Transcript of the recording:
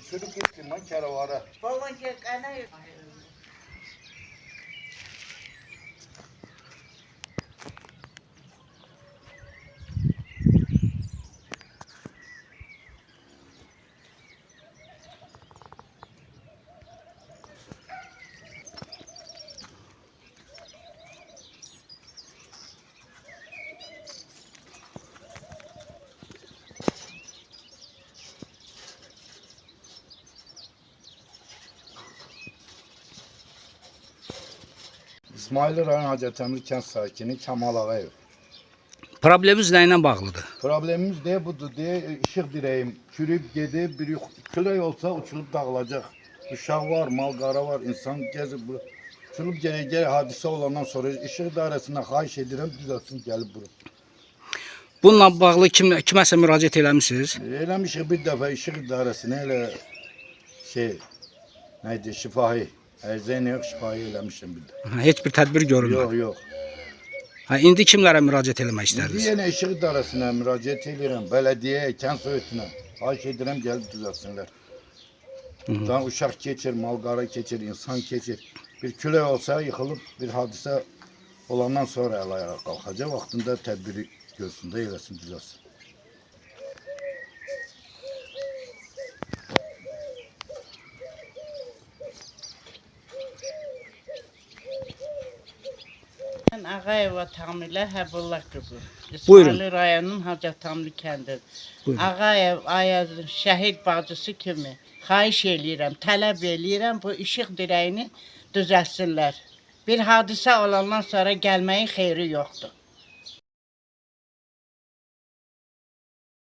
Çocuk gittim ben keravara. İsmail rayon Hacettemir kent sakini Kemal Ağayev. Probleminiz nəylə bağlıdır? Problemimiz de budur diye ışık direğim çürüyüp gidip bir küley olsa uçulup dağılacak. Uşak var, mal qara var, insan gezip bu. Uçulup geri hadise olandan sonra ışık dairesine xahiş edirəm düzelsin gelip bura. Bununla bağlı kiməsə müraciət eləmisiniz? Eləmişik bir dəfə ışık idarəsinə elə neydi şifahi. Ərzəyini yox şifahi eləmişim bir də. Heç bir tədbir görülmür. Yox, yox. İndi kimlərə müraciət eləmək İndi istərdiniz? yenə ışık idarəsinə müraciət edirəm, belediyeye, kənd soyutunə. Xahiş edirəm gəlib düzelsinlər. Buradan uşaq keçir, mal qara keçir, insan keçir. Bir külək olsa yıxılıb bir hadisə olandan sonra el ayağa qalxacaq. Vaxtında tədbiri görsün də eləsin düzelsin. Ben Ağayeva Tamilə Həbullah qızı. Buyurun. İsmail rayonunun Hacətamlı kəndidir. Buyurun. Ağayev Ayazın şəhid bacısı kimi xahiş eləyirəm, tələb eləyirəm bu işıq dirəyini düzəltsinlər. Bir hadisə olandan sonra gəlməyin xeyri yoxdur.